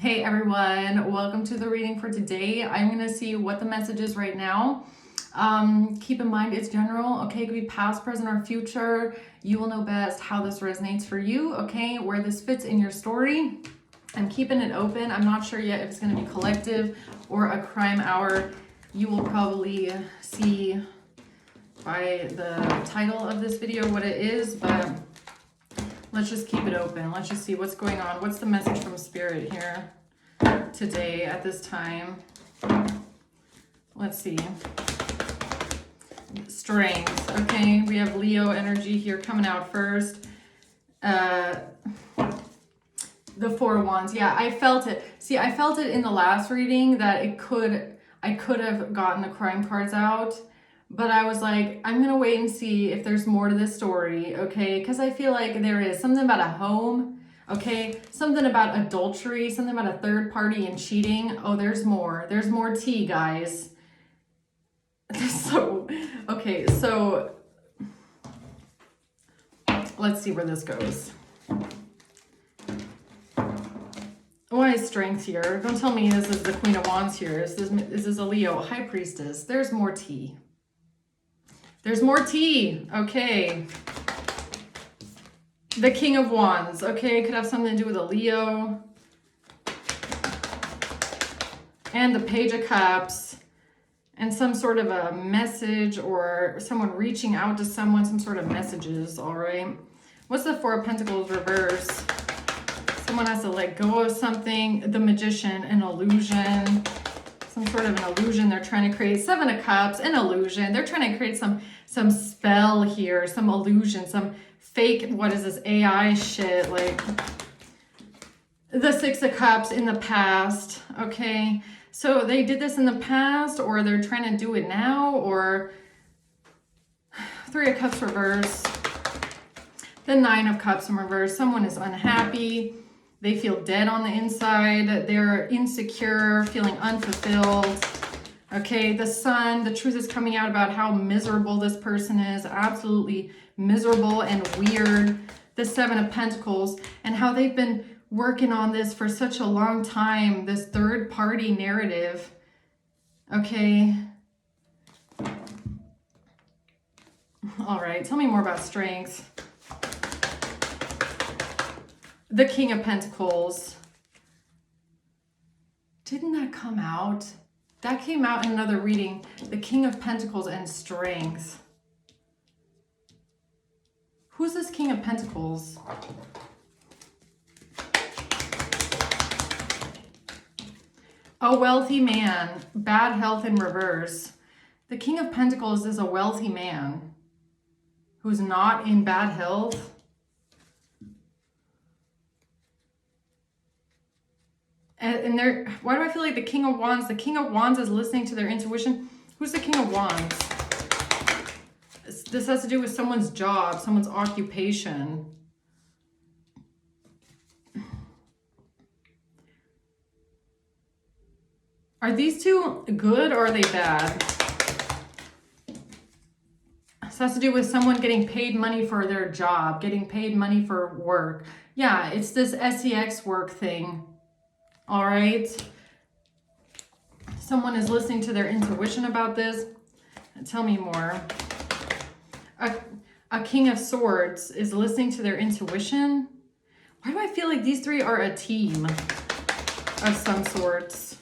Hey everyone, welcome to the reading for today. I'm going to see what the message is right now. Keep in mind it's general, okay? It could be past, present, or future. You will know best how this resonates for you, okay? Where this fits in your story. I'm keeping it open. I'm not sure yet if it's going to be collective or a crime hour. You will probably see by the title of this video what it is, but let's just keep it open. Let's just see what's going on. What's the message from Spirit here today at this time? Let's see. Strength. Okay, we have Leo energy here coming out first. The Four of Wands. Yeah, I felt it. See, I felt it in the last reading that I could have gotten the crime cards out. But I was like, I'm going to wait and see if there's more to this story, okay? Because I feel like there is something about a home, okay? Something about adultery, something about a third party and cheating. Oh, there's more. There's more tea, guys. So, okay, so let's see where this goes. Why is strength here? Don't tell me this is the Queen of Wands here. This is a Leo, High Priestess. There's more tea. There's more tea. Okay. The King of Wands. Okay, it could have something to do with a Leo. And the Page of Cups. And some sort of a message or someone reaching out to someone. Some sort of messages, all right? What's the Four of Pentacles reverse? Someone has to let go of something. The Magician, an illusion. Some sort of an illusion they're trying to create. Seven of Cups, an illusion. They're trying to create some spell here, some illusion, some fake, what is this, AI shit, like the Six of Cups in the past, okay? So they did this in the past, or they're trying to do it now, or Three of Cups reverse, the Nine of Cups in reverse. Someone is unhappy. They feel dead on the inside. They're insecure, feeling unfulfilled. Okay, the Sun, the truth is coming out about how miserable this person is. Absolutely miserable and weird. The Seven of Pentacles and how they've been working on this for such a long time. This third party narrative. Okay. All right, tell me more about strength. The King of Pentacles. Didn't that come out? That came out in another reading. The King of Pentacles and strength. Who's this King of Pentacles? A wealthy man. Bad health in reverse. The King of Pentacles is a wealthy man who's not in bad health. And they're, why do I feel like the King of Wands is listening to their intuition? Who's the King of Wands? This has to do with someone's job, someone's occupation. Are these two good or are they bad? This has to do with someone getting paid money for their job, getting paid money for work. Yeah, it's this SEX work thing. All right. Someone is listening to their intuition about this. Tell me more. A King of Swords is listening to their intuition. Why do I feel like these three are a team of some sorts?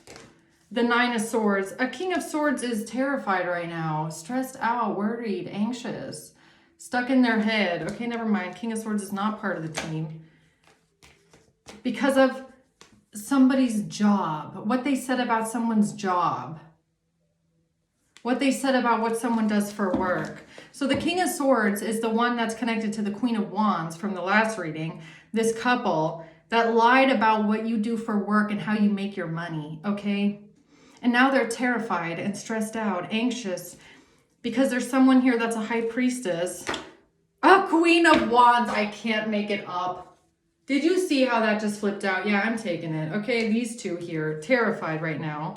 The Nine of Swords. A King of Swords is terrified right now, stressed out, worried, anxious, stuck in their head. Okay, never mind. King of Swords is not part of the team. Because of somebody's job, what they said about someone's job, what they said about what someone does for work. So the King of Swords is the one that's connected to the Queen of Wands from the last reading, this couple that lied about what you do for work and how you make your money, okay? And now they're terrified and stressed out, anxious, because there's someone here that's a High Priestess, a Queen of Wands. I can't make it up. Did you see how that just flipped out? Yeah, I'm taking it. Okay, these two here, terrified right now.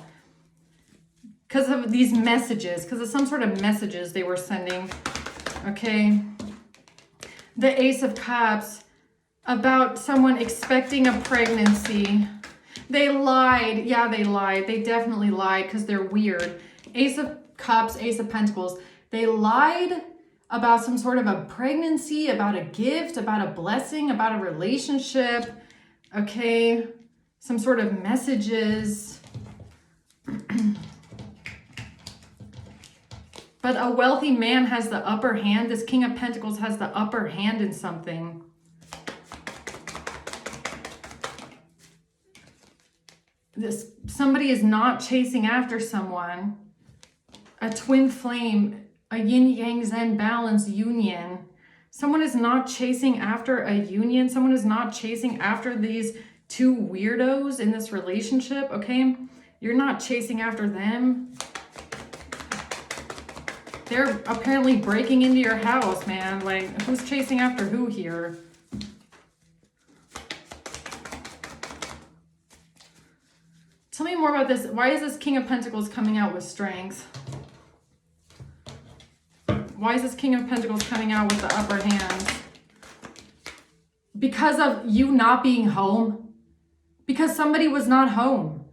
Because of these messages, because of some sort of messages they were sending. Okay. The Ace of Cups, about someone expecting a pregnancy. They lied. Yeah, they lied. They definitely lied because they're weird. Ace of Cups, Ace of Pentacles. They lied about some sort of a pregnancy, about a gift, about a blessing, about a relationship. Okay. Some sort of messages. But a wealthy man has the upper hand. This King of Pentacles has the upper hand in something. Somebody is not chasing after someone. A twin flame, a yin-yang zen balance union. Someone is not chasing after a union. Someone is not chasing after these two weirdos in this relationship, okay? You're not chasing after them. They're apparently breaking into your house, man. Like, who's chasing after who here? Tell me more about this. Why is this King of Pentacles coming out with strength? Why is this King of Pentacles coming out with the upper hand? Because of you not being home? Because somebody was not home?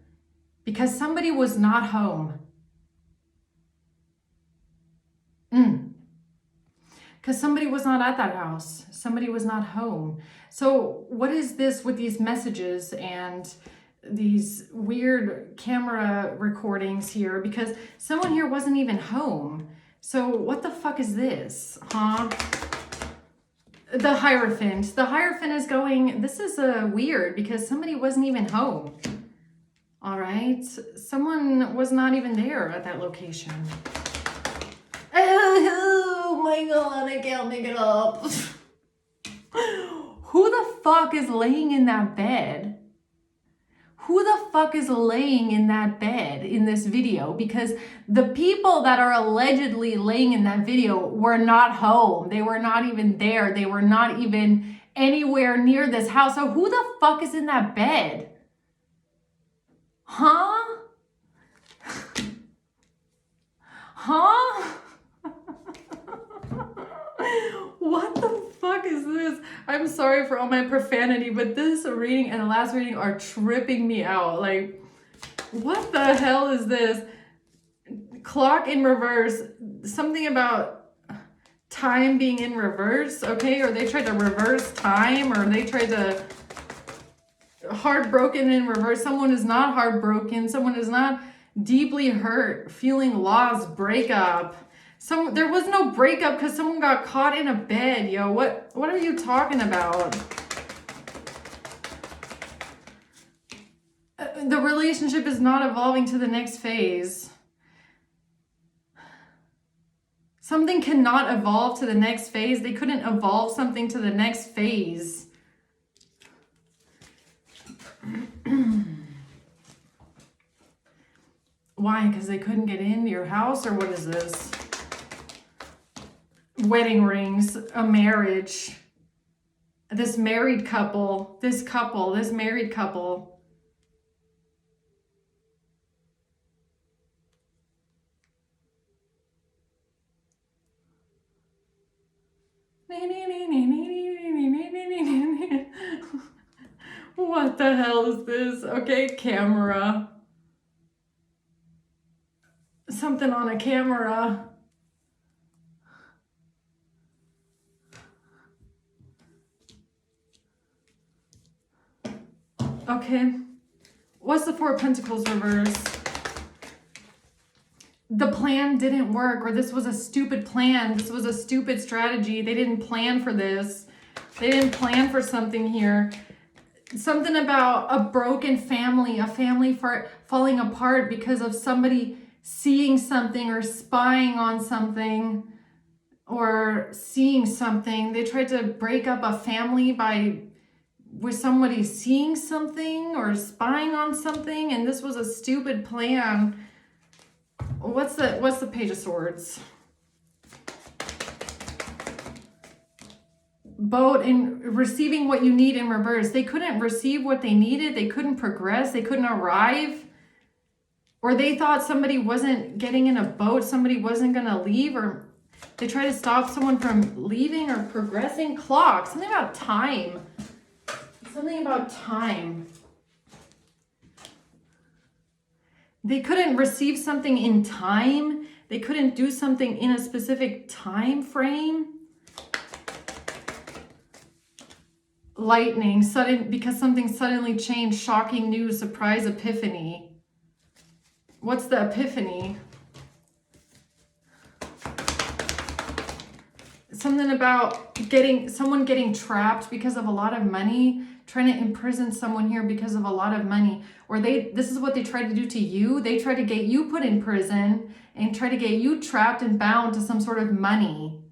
Because somebody was not home? Because somebody was not at that house. Somebody was not home. So what is this with these messages and these weird camera recordings here? Because someone here wasn't even home. So what the fuck is this, huh? The Hierophant. The Hierophant is going, this is weird because somebody wasn't even home. All right. Someone was not even there at that location. Oh my God, I can't make it up. Who the fuck is laying in that bed? Who the fuck is laying in that bed in this video? Because the people that are allegedly laying in that video were not home. They were not even there. They were not even anywhere near this house. So who the fuck is in that bed? Huh? Huh? What the fuck is this? I'm sorry for all my profanity, but this reading and the last reading are tripping me out. Like, what the hell is this? Clock in reverse. Something about time being in reverse, okay? Or they tried to reverse time, or they tried to heartbroken in reverse. Someone is not heartbroken. Someone is not deeply hurt, feeling lost, breakup. There was no breakup because someone got caught in a bed, yo. What are you talking about? The relationship is not evolving to the next phase. Something cannot evolve to the next phase. They couldn't evolve something to the next phase. Why? Because they couldn't get into your house, or what is this? Wedding rings, a marriage, this married couple, this married couple. What the hell is this? Okay, camera. Something on a camera. Okay, what's the Four of Pentacles reverse? The plan didn't work, or this was a stupid plan. This was a stupid strategy. They didn't plan for this. They didn't plan for something here. Something about a broken family, a family falling apart because of somebody seeing something or spying on something or seeing something. They tried to break up a family with somebody seeing something or spying on something, and this was a stupid plan. What's the Page of Swords? Boat and receiving what you need in reverse. They couldn't receive what they needed. They couldn't progress. They couldn't arrive. Or they thought somebody wasn't getting in a boat. Somebody wasn't going to leave, or they tried to stop someone from leaving or progressing. Clock. Something about time. Something about time. They couldn't receive something in time. They couldn't do something in a specific time frame. Lightning, sudden, because something suddenly changed, shocking news, surprise, epiphany. What's the epiphany? Something about someone getting trapped because of a lot of money, trying to imprison someone here because of a lot of money. Or this is what they try to do to you. They try to get you put in prison and try to get you trapped and bound to some sort of money.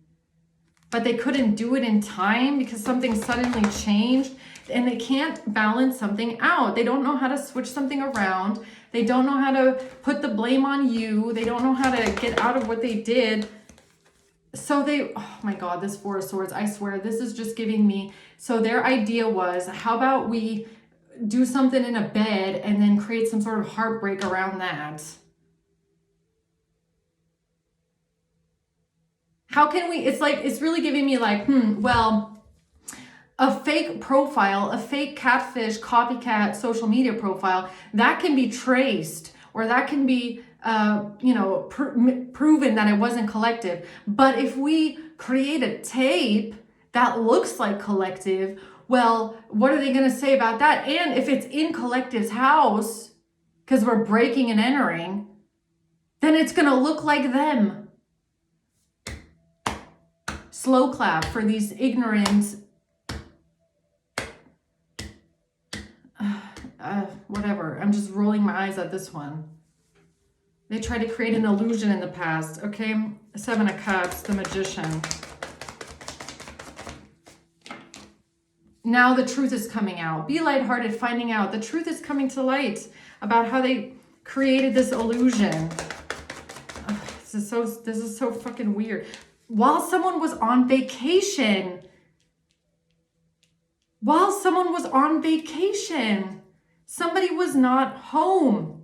But they couldn't do it in time because something suddenly changed, and they can't balance something out. They don't know how to switch something around. They don't know how to put the blame on you. They don't know how to get out of what they did. So oh my God, this Four of Swords, I swear, this is just giving me, so their idea was, how about we do something in a bed and then create some sort of heartbreak around that? How can we, it's really giving me like, well, a fake profile, a fake catfish, copycat social media profile, that can be traced, or that can be, proven that it wasn't collective. But if we create a tape that looks like collective, well, what are they going to say about that? And if it's in collective's house, because we're breaking and entering, then it's going to look like them. Slow clap for these ignorant, whatever. I'm just rolling my eyes at this one. They tried to create an illusion in the past. Okay, Seven of Cups, the Magician. Now the truth is coming out. Be lighthearted, finding out. The truth is coming to light about how they created this illusion. This is so fucking weird. While someone was on vacation. Somebody was not home.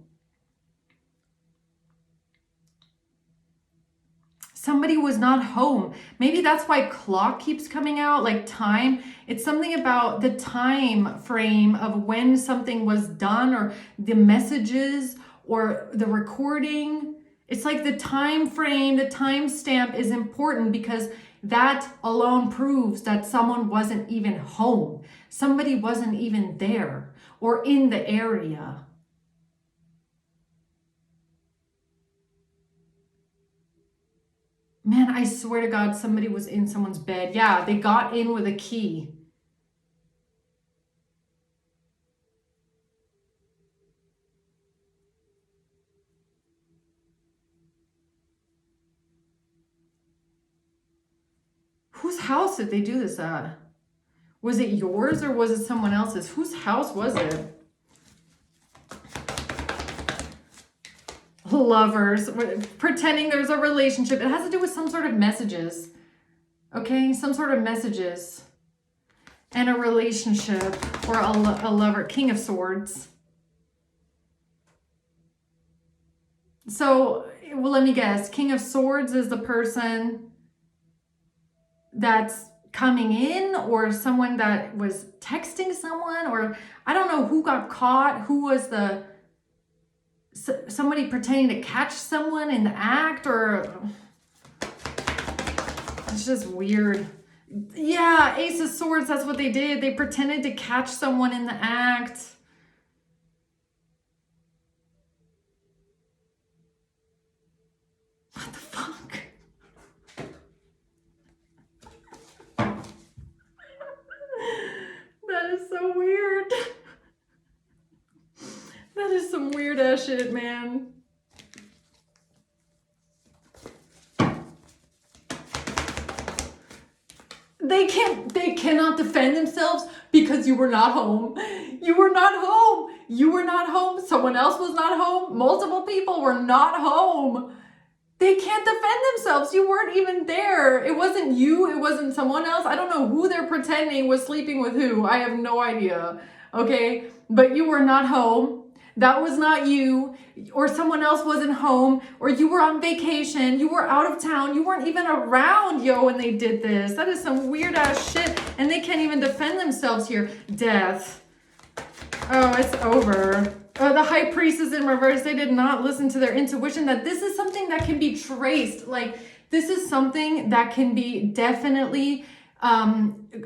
Somebody was not home. Maybe that's why clock keeps coming out, like time. It's something about the time frame of when something was done, or the messages, or the recording. It's like the time frame, the time stamp is important, because that alone proves that someone wasn't even home. Somebody wasn't even there or in the area. Man, I swear to God, somebody was in someone's bed. Yeah, they got in with a key. Whose house did they do this at? Was it yours or was it someone else's? Whose house was it? Lovers, pretending there's a relationship. It has to do with some sort of messages. Okay, some sort of messages. And a relationship, or a lover. King of Swords. So, well, let me guess. King of Swords is the person that's coming in, or someone that was texting someone, or I don't know who got caught, who was somebody pretending to catch someone in the act, or it's just weird. Yeah, Ace of Swords, that's what they did. They pretended to catch someone in the act. What the fuck? That is so weird. That is some weird ass shit, man. They cannot defend themselves because you were not home. You were not home. You were not home. Someone else was not home. Multiple people were not home. They can't defend themselves. You weren't even there. It wasn't you. It wasn't someone else. I don't know who they're pretending was sleeping with who. I have no idea. Okay? But you were not home. That was not you, or someone else wasn't home, or you were on vacation, you were out of town, you weren't even around, yo, when they did this. That is some weird ass shit, and they can't even defend themselves here. Death. Oh, it's over. the High Priestess in reverse, they did not listen to their intuition that this is something that can be traced. Like, this is something that can be definitely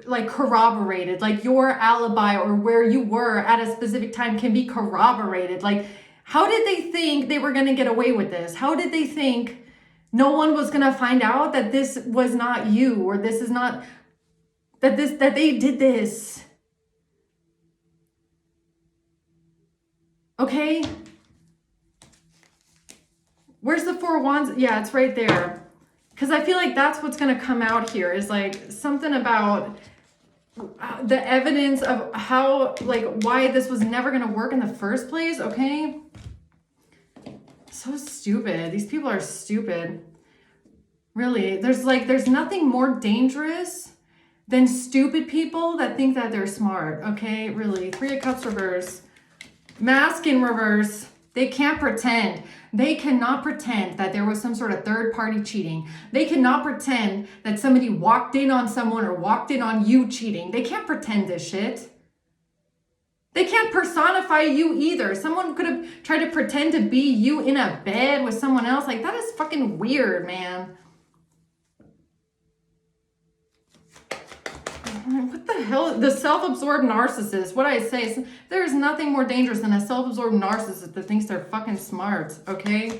like corroborated. Like, your alibi or where you were at a specific time can be corroborated. Like, how did they think they were going to get away with this? How did they think no one was going to find out that this was not you, or this is not, that they did this? Okay. Where's the Four of Wands? Yeah, it's right there. Because I feel like that's what's going to come out here, is like something about the evidence of how, like, why this was never going to work in the first place. Okay. So stupid. These people are stupid. Really. There's nothing more dangerous than stupid people that think that they're smart. Okay. Really. Three of Cups reverse. Mask in reverse. They can't pretend. They cannot pretend that there was some sort of third party cheating. They cannot pretend that somebody walked in on someone or walked in on you cheating. They can't pretend this shit. They can't personify you either. Someone could have tried to pretend to be you in a bed with someone else. Like, that is fucking weird, man. What the hell? The self-absorbed narcissist. What I say is, there is nothing more dangerous than a self-absorbed narcissist that thinks they're fucking smart, okay?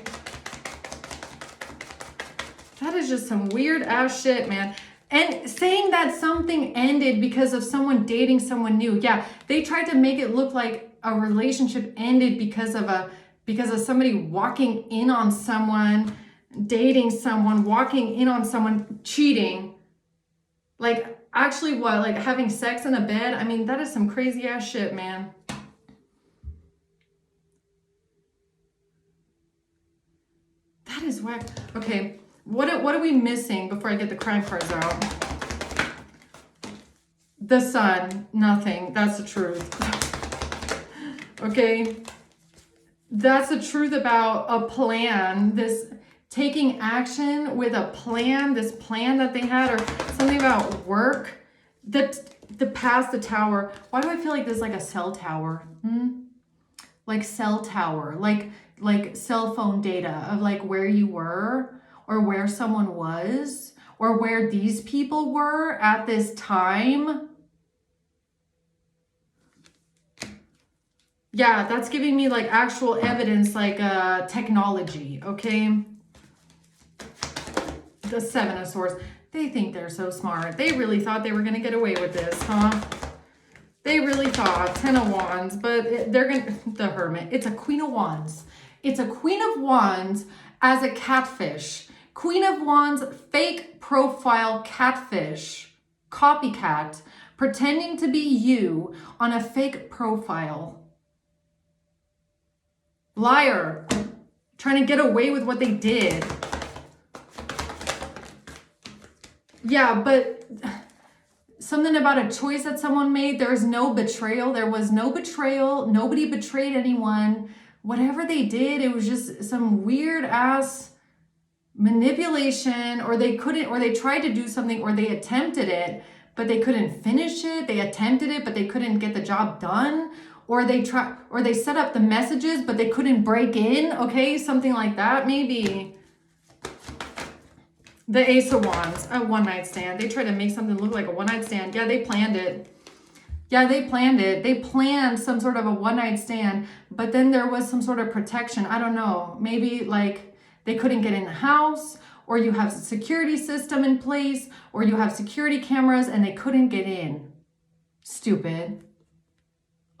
That is just some weird ass shit, man. And saying that something ended because of someone dating someone new. Yeah, they tried to make it look like a relationship ended because of somebody walking in on someone, dating someone, walking in on someone, cheating. Like, actually what? Like having sex in a bed? I mean, that is some crazy ass shit, man. That is whack. Okay, what are we missing before I get the crime cards out? The Sun, nothing. That's the truth. Okay, that's the truth about a plan. This taking action with a plan, this plan that they had, or something about work. The past, the Tower. Why do I feel like this is like a cell tower? Like cell tower, like cell phone data of like where you were or where someone was or where these people were at this time. Yeah, that's giving me like actual evidence, like technology, okay? The Seven of Swords. They think they're so smart. They really thought they were going to get away with this, huh? They really thought. Ten of Wands, but they're going to... The Hermit. It's a Queen of Wands. It's a Queen of Wands as a catfish. Queen of Wands, fake profile catfish. Copycat. Pretending to be you on a fake profile. Liar. Trying to get away with what they did. Yeah, but something about a choice that someone made. There's no betrayal. There was no betrayal. Nobody betrayed anyone. Whatever they did, it was just some weird ass manipulation, or they couldn't, or they tried to do something, or they attempted it, but they couldn't finish it. They attempted it, but they couldn't get the job done. Or they set up the messages, but they couldn't break in. Okay, something like that, maybe. The Ace of Wands, a one-night stand. They tried to make something look like a one-night stand. Yeah, they planned it. Yeah, they planned it. They planned some sort of a one-night stand, but then there was some sort of protection. I don't know. Maybe like they couldn't get in the house, or you have a security system in place, or you have security cameras and they couldn't get in. Stupid.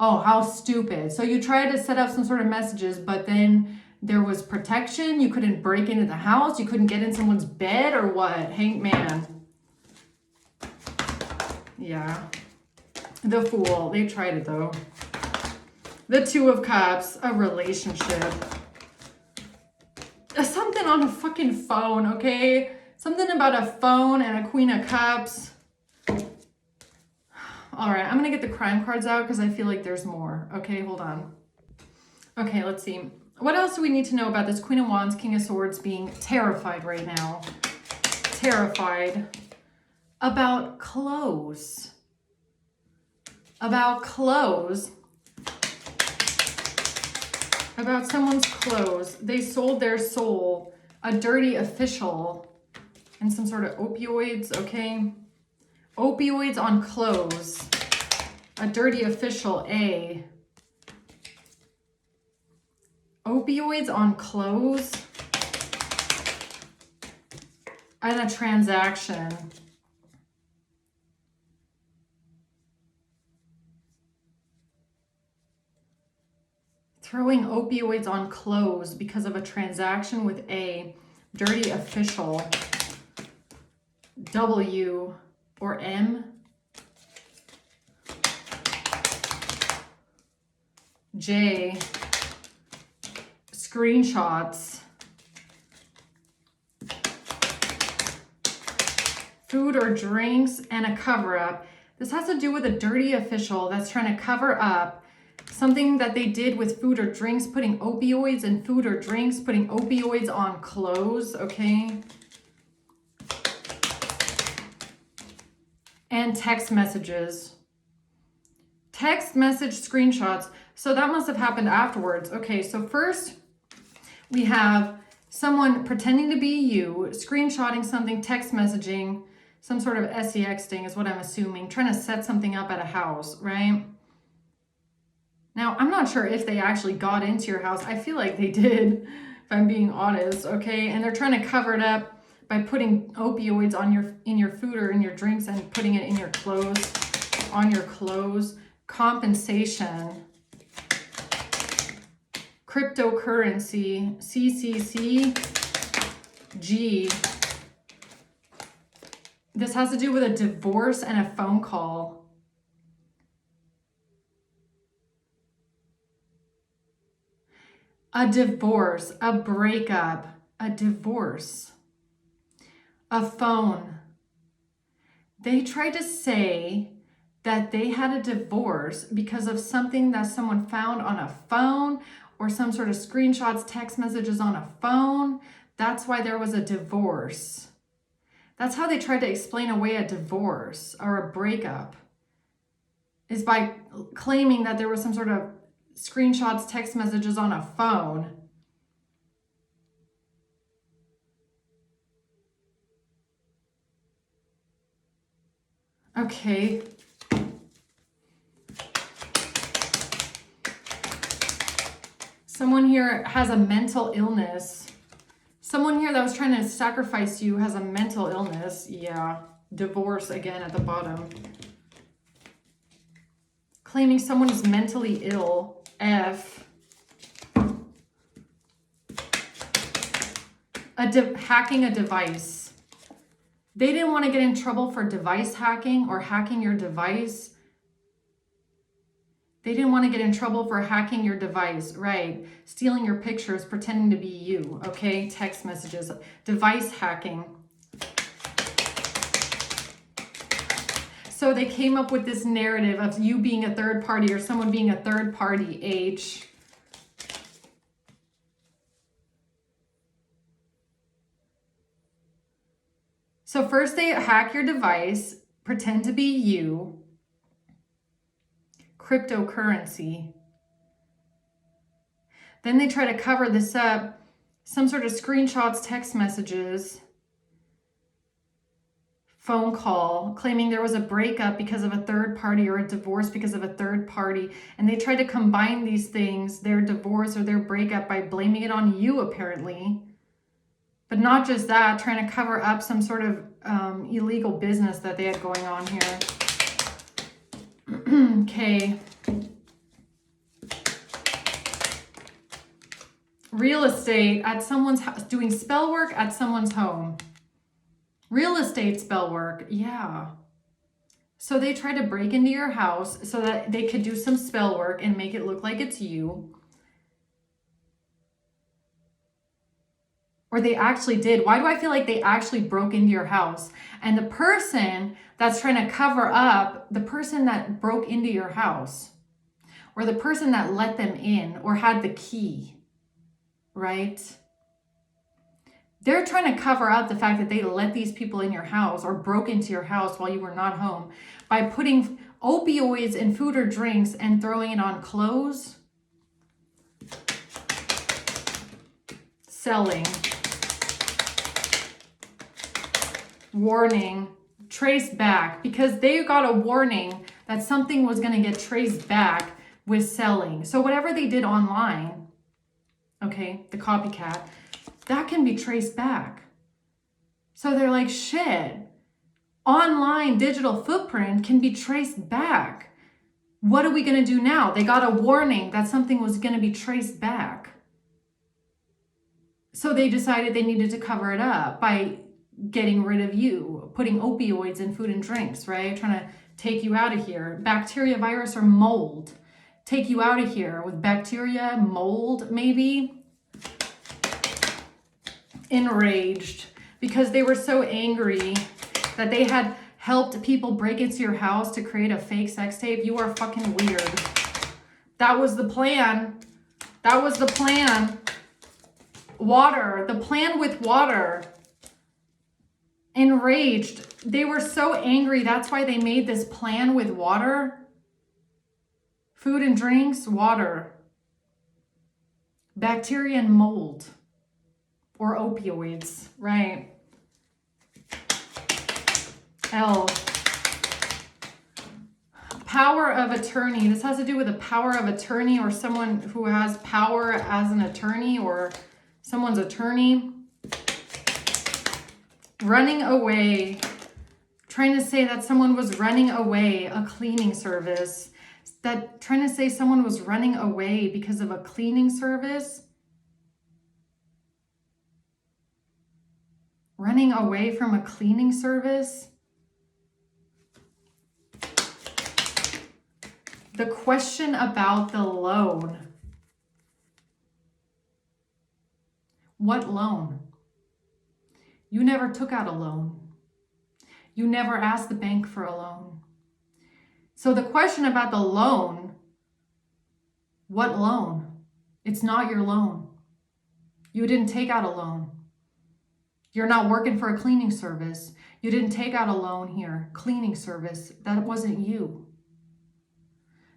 Oh, how stupid. So you tried to set up some sort of messages, but then there was protection. You couldn't break into the house. You couldn't get in someone's bed, or what? Hangman. Yeah. The Fool. They tried it though. The Two of Cups. A relationship. Something on a fucking phone, okay? Something about a phone and a Queen of Cups. All right, I'm going to get the crime cards out because I feel like there's more. Okay, hold on. Okay, let's see. What else do we need to know about this Queen of Wands, King of Swords being terrified right now? Terrified about clothes. About clothes. About someone's clothes. They sold their soul. A dirty official. And some sort of opioids, okay? Opioids on clothes. A dirty official, A. Opioids on clothes. And a transaction. Throwing opioids on clothes because of a transaction with A. Dirty official. W or M. J. Screenshots. Food or drinks and a cover-up. This has to do with a dirty official that's trying to cover up something that they did with food or drinks, putting opioids in food or drinks, putting opioids on clothes, okay? And text messages. Text message screenshots. So that must have happened afterwards. Okay, so first we have someone pretending to be you, screenshotting something, text messaging, some sort of sex thing is what I'm assuming, trying to set something up at a house, right? Now, I'm not sure if they actually got into your house. I feel like they did, if I'm being honest, okay? And they're trying to cover it up by putting opioids on in your food or in your drinks and putting it in your clothes, on your clothes. Compensation. Cryptocurrency. CCC. G. This has to do with a divorce and a phone call. A divorce, a breakup, a divorce, a phone. They tried to say that they had a divorce because of something that someone found on a phone or some sort of screenshots, text messages on a phone. That's why there was a divorce. That's how they tried to explain away a divorce or a breakup, is by claiming that there was some sort of screenshots, text messages on a phone. Okay. Someone here has a mental illness. Someone here that was trying to sacrifice you has a mental illness. Yeah. Divorce again at the bottom. Claiming someone is mentally ill. F. Hacking a device. They didn't want to get in trouble for device hacking or hacking your device. They didn't want to get in trouble for hacking your device, right? Stealing your pictures, pretending to be you, okay? Text messages, device hacking. So they came up with this narrative of you being a third party or someone being a third party, H. So first they hack your device, pretend to be you. Cryptocurrency. Then they try to cover this up. Some sort of screenshots, text messages, phone call, claiming there was a breakup because of a third party or a divorce because of a third party. And they tried to combine these things, their divorce or their breakup, by blaming it on you, apparently. But not just that, trying to cover up some sort of illegal business that they had going on here. Okay. Real estate at someone's house, doing spell work at someone's home. Real estate spell work, yeah. So they try to break into your house so that they could do some spell work and make it look like it's you. Or they actually did. Why do I feel like they actually broke into your house? And the person that's trying to cover up, the person that broke into your house, or the person that let them in or had the key, right? They're trying to cover up the fact that they let these people in your house or broke into your house while you were not home by putting opioids in food or drinks and throwing it on clothes. selling, warning, trace back, because they got a warning that something was going to get traced back with selling. So whatever they did online, okay, the copycat, that can be traced back. So they're like, shit, online digital footprint can be traced back. What are we going to do now? They got a warning that something was going to be traced back. So they decided they needed to cover it up by getting rid of you, putting opioids in food and drinks, right? Trying to take you out of here. Bacteria, virus, or mold. Take you out of here with bacteria, mold, maybe. Enraged because they were so angry that they had helped people break into your house to create a fake sex tape. You are fucking weird. That was the plan. That was the plan. Water. The plan with water. Enraged. They were so angry. That's why they made this plan with water. Food and drinks, water. Bacteria and mold. Or opioids, right? L. Power of attorney. This has to do with a power of attorney or someone who has power as an attorney or someone's attorney. Running away. Trying to say that someone was running away. A cleaning service. Trying to say someone was running away because of a cleaning service. Running away from a cleaning service. The question about the loan. What loan? You never took out a loan. You never asked the bank for a loan. So the question about the loan, what loan? It's not your loan. You didn't take out a loan. You're not working for a cleaning service. You didn't take out a loan here. Cleaning service. That wasn't you.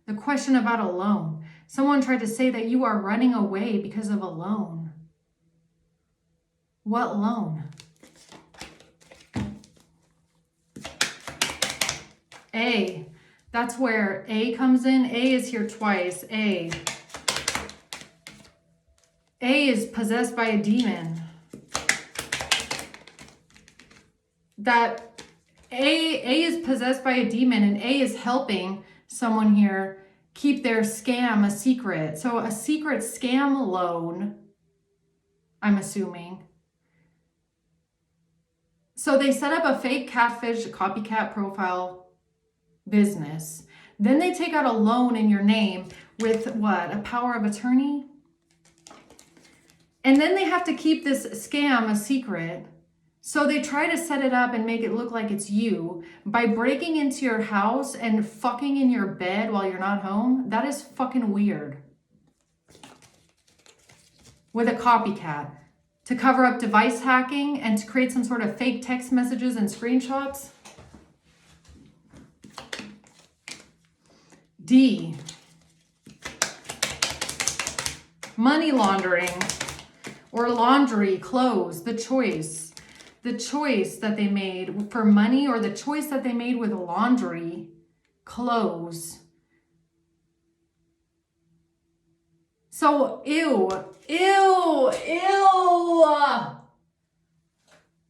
The question about a loan. Someone tried to say that you are running away because of a loan. What loan? A. That's where A comes in. A is here twice. A. A is possessed by a demon. That A is possessed by a demon, and A is helping someone here keep their scam a secret. So a secret scam loan, I'm assuming. So they set up a fake catfish, copycat profile business. Then they take out a loan in your name with what? A power of attorney? And then they have to keep this scam a secret. So they try to set it up and make it look like it's you by breaking into your house and fucking in your bed while you're not home. That is fucking weird. With a copycat. To cover up device hacking and to create some sort of fake text messages and screenshots. D. Money laundering or laundry, clothes, the choice. The choice that they made for money or the choice that they made with laundry, clothes. So, ew.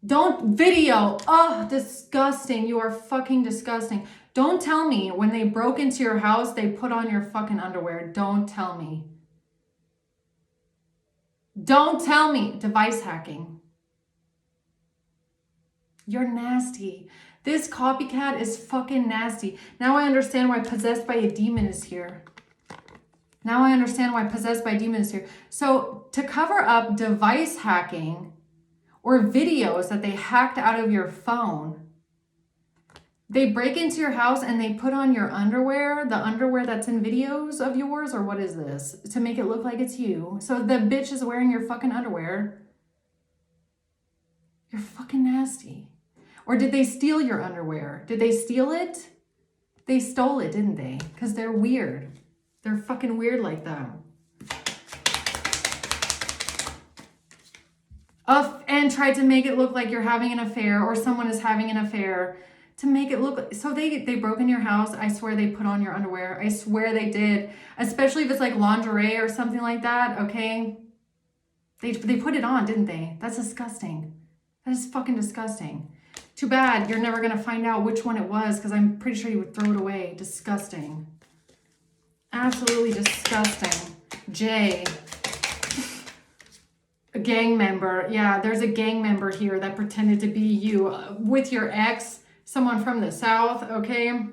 Don't video. Oh, disgusting. You are fucking disgusting. Don't tell me when they broke into your house, they put on your fucking underwear. Don't tell me. Don't tell me. Device hacking. You're nasty. This copycat is fucking nasty. Now I understand why possessed by a demon is here. Now I understand why possessed by a demon is here. So to cover up device hacking or videos that they hacked out of your phone, they break into your house and they put on your underwear, the underwear that's in videos of yours, or what is this? To make it look like it's you. So the bitch is wearing your fucking underwear. You're fucking nasty. Or did they steal your underwear? Did they steal it? They stole it, didn't they? Because they're weird. They're fucking weird like that. And tried to make it look like you're having an affair or someone is having an affair to make it look. So they broke in your house. I swear they put on your underwear. I swear they did. Especially if it's like lingerie or something like that, okay? They put it on, didn't they? That's disgusting. That is fucking disgusting. Too bad you're never going to find out which one it was because I'm pretty sure you would throw it away. Disgusting. Absolutely disgusting. J. A gang member. Yeah, there's a gang member here that pretended to be you with your ex, someone from the South, okay?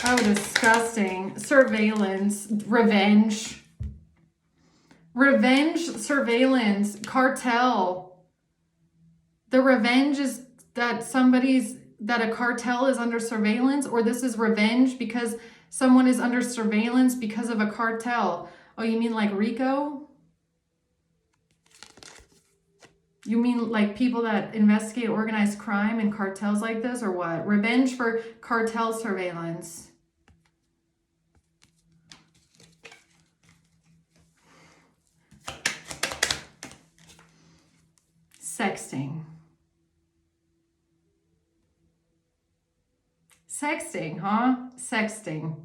Oh, disgusting. Surveillance. Revenge. Revenge, surveillance, cartel. The revenge is that that a cartel is under surveillance, or this is revenge because someone is under surveillance because of a cartel. Oh, you mean like Rico? You mean like people that investigate organized crime and cartels like this, or what? Revenge for cartel surveillance. Sexting. Sexting, huh? Sexting.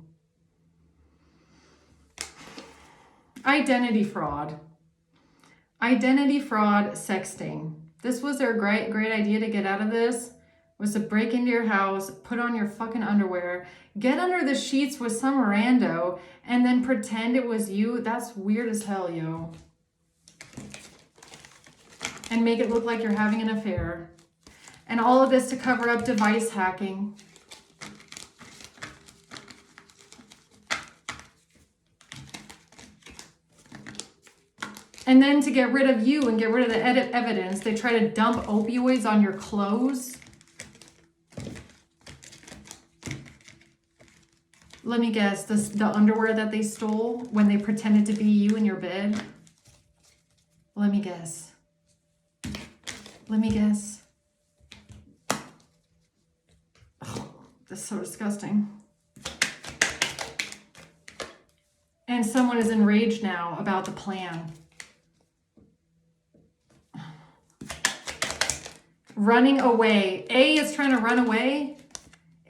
Identity fraud. Identity fraud, sexting. This was their great idea to get out of this, was to break into your house, put on your fucking underwear, get under the sheets with some rando, and then pretend it was you. That's weird as hell, yo. And make it look like you're having an affair. And all of this to cover up device hacking. And then to get rid of you and get rid of the evidence, they try to dump opioids on your clothes. Let me guess, the underwear that they stole when they pretended to be you in your bed? Let me guess. Let me guess. Oh, that's so disgusting. And someone is enraged now about the plan. Running away. A is trying to run away.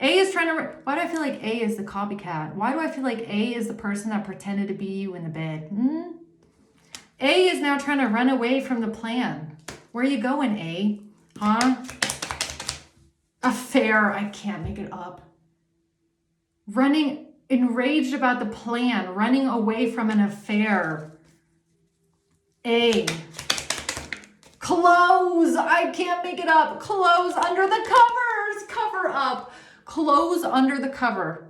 A is trying to... Why do I feel like A is the copycat? Why do I feel like A is the person that pretended to be you in the bed? A is now trying to run away from the plan. Where are you going, A? Huh? Affair. I can't make it up. Running... Enraged about the plan. Running away from an affair. A... Clothes. I can't make it up. Clothes under the covers. Cover up. Clothes under the cover.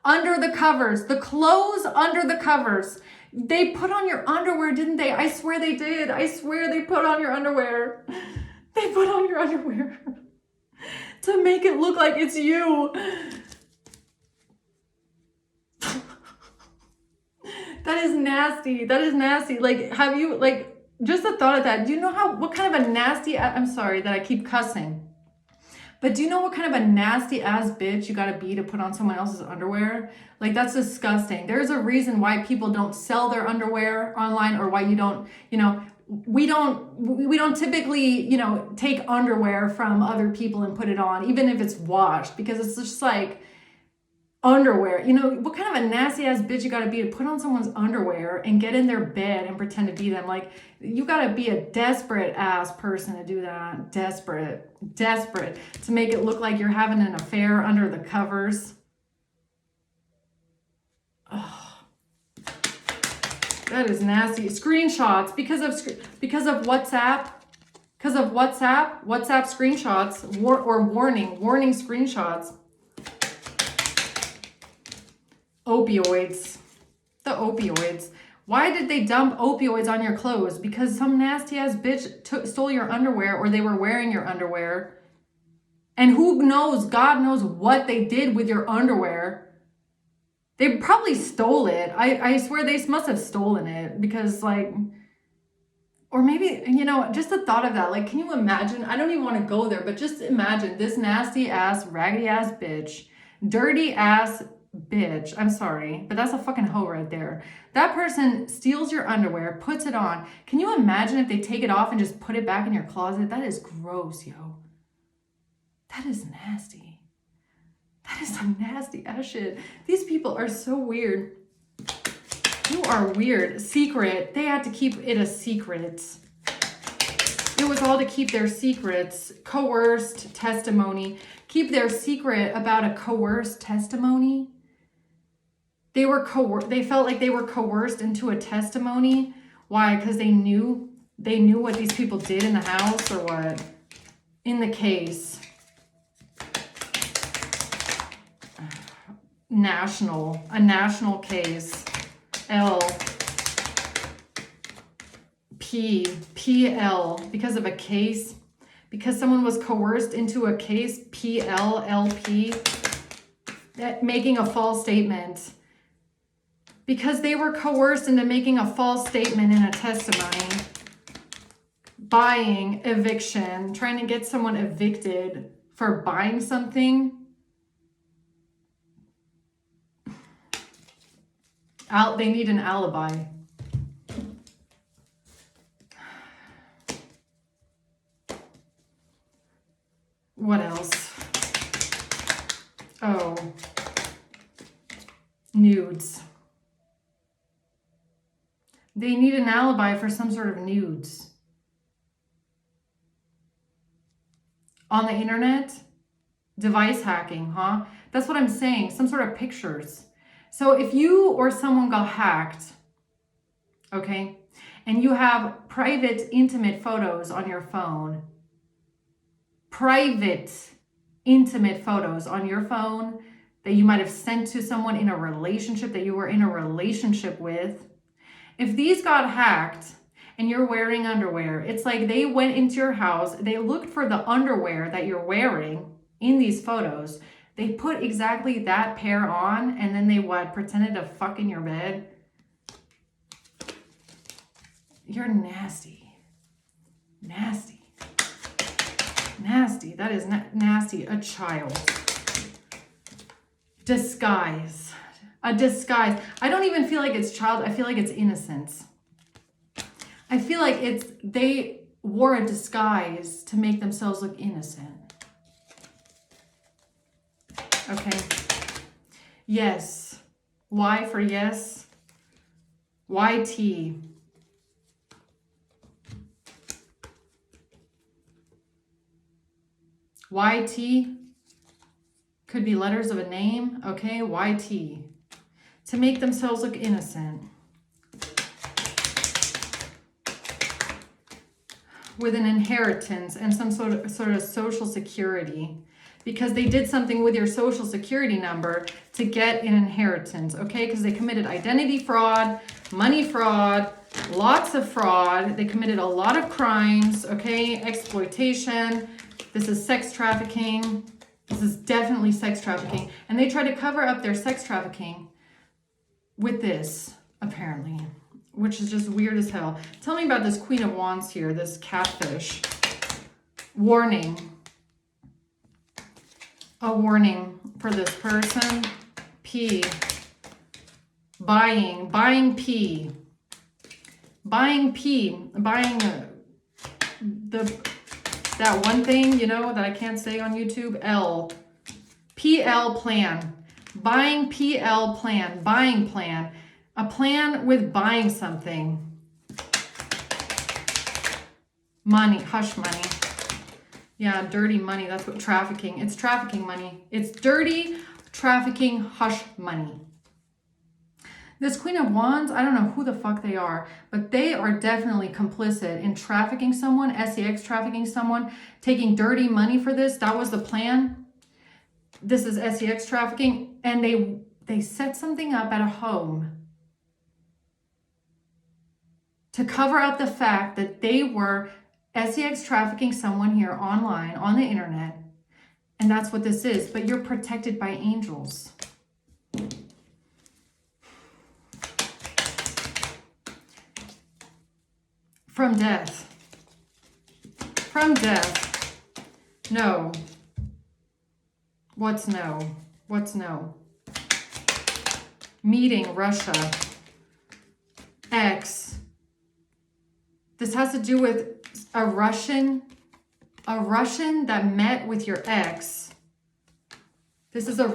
Under the covers. The clothes under the covers. They put on your underwear, didn't they? I swear they did. I swear they put on your underwear. They put on your underwear to make it look like it's you. That is nasty. That is nasty. Like, have you, like, just the thought of that. Do you know what kind of a nasty, I'm sorry that I keep cussing, but do you know what kind of a nasty ass bitch you gotta be to put on someone else's underwear? Like, that's disgusting. There's a reason why people don't sell their underwear online, or why you don't, we don't typically, take underwear from other people and put it on, even if it's washed, because it's just like, underwear. What kind of a nasty ass bitch you gotta be to put on someone's underwear and get in their bed and pretend to be them? Like, you gotta be a desperate ass person to do that. Desperate to make it look like you're having an affair under the covers. Oh, that is nasty. Screenshots because of WhatsApp. Because of WhatsApp screenshots or warning screenshots. Opioids. The opioids. Why did they dump opioids on your clothes? Because some nasty ass bitch stole your underwear, or they were wearing your underwear. And who knows, God knows what they did with your underwear. They probably stole it. I swear they must have stolen it, because like, or maybe, just the thought of that. Like, can you imagine? I don't even want to go there, but just imagine this nasty ass, raggedy ass bitch, dirty ass bitch. I'm sorry, but that's a fucking hoe right there. That person steals your underwear, puts it on. Can you imagine if they take it off and just put it back in your closet? That is gross, yo. That is nasty. That is some nasty ass shit. These people are so weird. You are weird. Secret. They had to keep it a secret. It was all to keep their secrets. Coerced testimony. Keep their secret about a coerced testimony. They felt like they were coerced into a testimony. Why? Because they knew what these people did in the house, or what? In the case. A national case. PL, because of a case, because someone was coerced into a case, PLLP, making a false statement. Because they were coerced into making a false statement in a testimony. Buying, eviction, trying to get someone evicted for buying something. They need an alibi. What else? Oh. Nudes. They need an alibi for some sort of nudes. On the internet? Device hacking, huh? That's what I'm saying. Some sort of pictures. So if you or someone got hacked, okay, and you have private, intimate photos on your phone, private, intimate photos on your phone that you might have sent to someone in a relationship that you were in a relationship with, if these got hacked and you're wearing underwear, it's like they went into your house, they looked for the underwear that you're wearing in these photos. They put exactly that pair on, and then they pretended to fuck in your bed. You're nasty. Nasty. Nasty. That is nasty. A child. Disguise. A disguise. I don't even feel like it's child. I feel like it's innocence. I feel like they wore a disguise to make themselves look innocent. Okay. Yes. Y for yes. YT. YT could be letters of a name. Okay. YT. To make themselves look innocent. With an inheritance and some sort of social security. Because they did something with your social security number to get an inheritance, okay? Because they committed identity fraud, money fraud, lots of fraud. They committed a lot of crimes, okay? Exploitation. This is sex trafficking. This is definitely sex trafficking. And they try to cover up their sex trafficking with this, apparently, which is just weird as hell. Tell me about this Queen of Wands here, this catfish. Warning. A warning for this person. P. Buying P. Buying P. Buying that one thing, you know, that I can't say on YouTube. L. PL plan. Buying PL plan. Buying plan. A plan with buying something. Money. Hush money. Yeah, dirty money. That's what trafficking. It's trafficking money. It's dirty trafficking hush money. This Queen of Wands, I don't know who the fuck they are, but they are definitely complicit in trafficking someone, sex trafficking someone, taking dirty money for this. That was the plan. This is sex trafficking, and they set something up at a home to cover up the fact that they were sex trafficking someone here online, on the internet. And that's what this is. But you're protected by angels. From death. From death. No. What's no? What's no? meeting Russia. Ex. This has to do with a Russian that met with your ex. This is a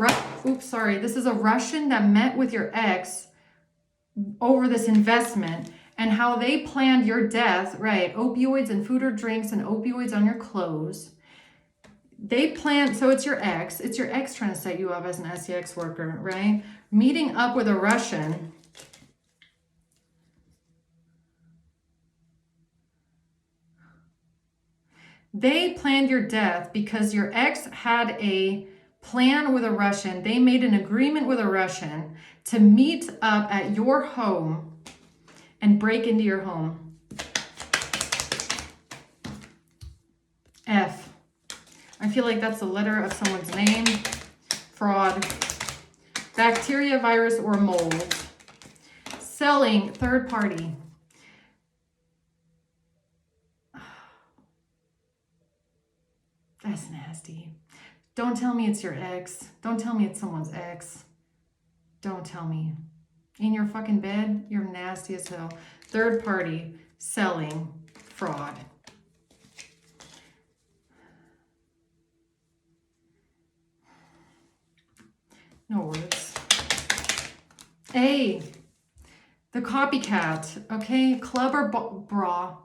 This is a Russian that met with your ex over this investment and how they planned your death, right? Opioids and food or drinks and opioids on your clothes. They planned, so it's your ex trying to set you up as an SEX worker, right? Meeting up with a Russian. They planned your death because your ex had a plan with a Russian. They made an agreement with a Russian to meet up at your home and break into your home. F. I feel like that's the letter of someone's name. Fraud. Bacteria, virus, or mold. Selling, third party. That's nasty. Don't tell me it's your ex. Don't tell me it's someone's ex. Don't tell me. In your fucking bed, you're nasty as hell. Third party, selling, fraud. No words. A, the copycat, okay? Club or bra.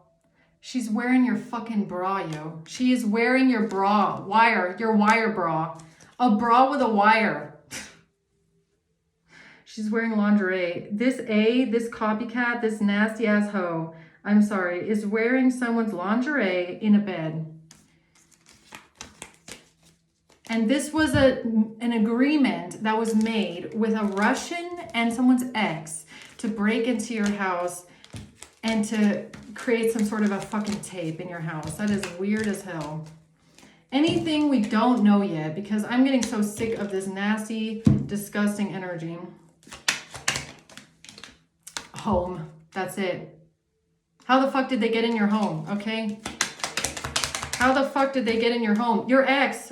She's wearing your fucking bra, yo. She is wearing your bra, your wire bra. A bra with a wire. She's wearing lingerie. This copycat, this nasty ass hoe, I'm sorry, is wearing someone's lingerie in a bed. And this was an agreement that was made with a Russian and someone's ex to break into your house and to create some sort of a fucking tape in your house. That is weird as hell. Anything we don't know yet, because I'm getting so sick of this nasty, disgusting energy. Home. That's it. How the fuck did they get in your home, okay? How the fuck did they get in your home? Your ex.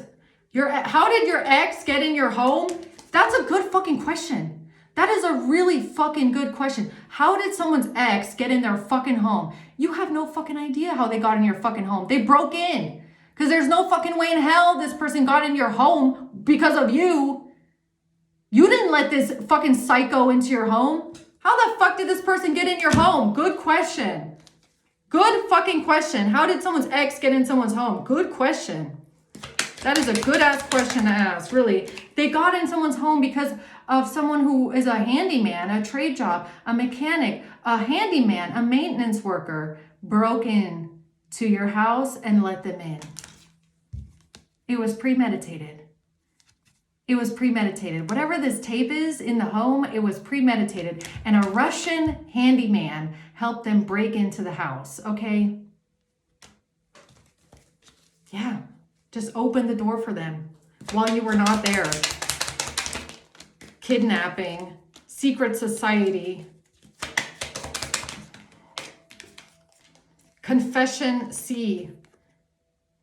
How did your ex get in your home? That's a good fucking question. That is a really fucking good question. How did someone's ex get in their fucking home? You have no fucking idea how they got in your fucking home. They broke in. Because there's no fucking way in hell this person got in your home because of you. You didn't let this fucking psycho into your home. How the fuck did this person get in your home? Good question. Good fucking question. How did someone's ex get in someone's home? Good question. That is a good ass question to ask, really. They got in someone's home because of someone who is a handyman, a trade job, a mechanic, a handyman, a maintenance worker, broke in to your house and let them in. It was premeditated. It was premeditated. Whatever this tape is in the home, it was premeditated. And a Russian handyman helped them break into the house, okay? Yeah. Just open the door for them while you were not there. Kidnapping, secret society. Confession C.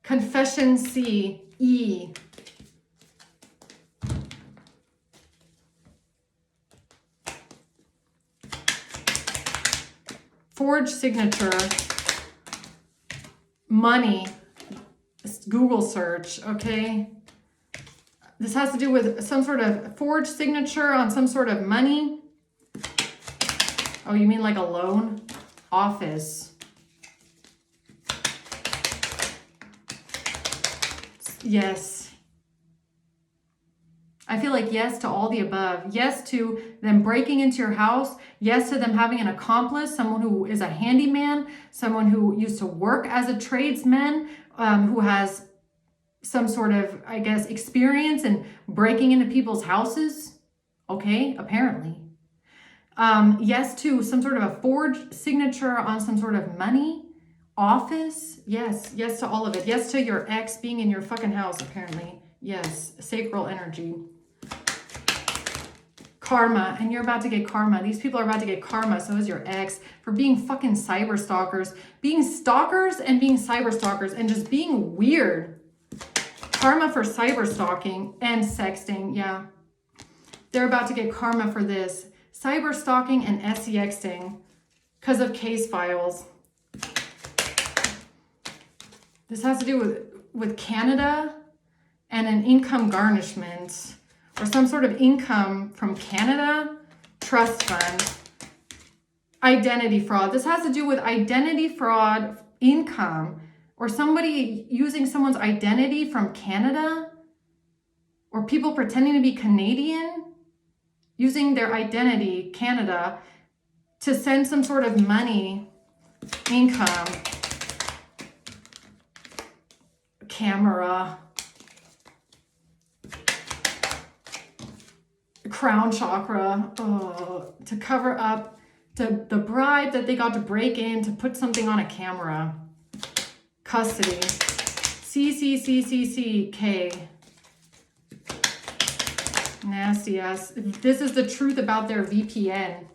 Confession C. E. Forged signature. Money. Google search, okay? This has to do with some sort of forged signature on some sort of money. Oh, you mean like a loan? Office. Yes. I feel like yes to all the above. Yes to them breaking into your house. Yes to them having an accomplice, someone who is a handyman, someone who used to work as a tradesman, who has some sort of, I guess, experience in breaking into people's houses. Okay, apparently. Yes to some sort of a forged signature on some sort of money. Office. Yes. Yes to all of it. Yes to your ex being in your fucking house, apparently. Yes. Sacral energy. Karma. And you're about to get karma. These people are about to get karma. So is your ex, for being fucking cyber stalkers. Being stalkers and being cyber stalkers and just being weird. Karma for cyber stalking and sexting. Yeah. They're about to get karma for this. cyber stalking and SEXting because of case files. This has to do with Canada and an income garnishment or some sort of income from Canada, trust fund, identity fraud. This has to do with identity fraud, income, or somebody using someone's identity from Canada, or people pretending to be Canadian, using their identity, Canada, to send some sort of money, income, camera, crown chakra, to cover up the bribe that they got to break in to put something on a camera. Custody. CCCCCK. Nasty ass. This is the truth about their VPN.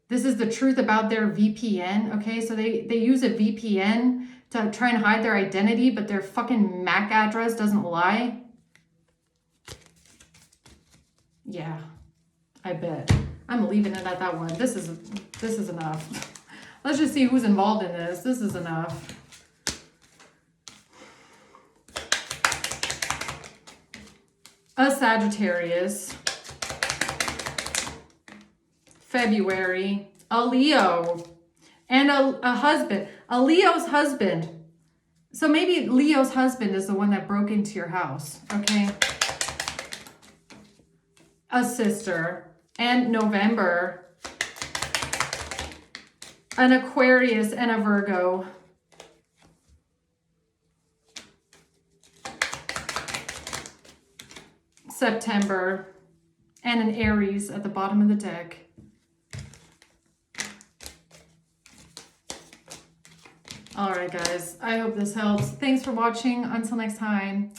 This is the truth about their VPN. Okay, so they use a VPN to try and hide their identity, but their fucking MAC address doesn't lie. Yeah, I bet. I'm leaving it at that one. This is enough. Let's just see who's involved in this. This is enough. A Sagittarius. February. A Leo. And a husband. A Leo's husband. So maybe Leo's husband is the one that broke into your house. Okay. A sister. And November. An Aquarius and a Virgo. September. And an Aries at the bottom of the deck. All right, guys. I hope this helps. Thanks for watching. Until next time.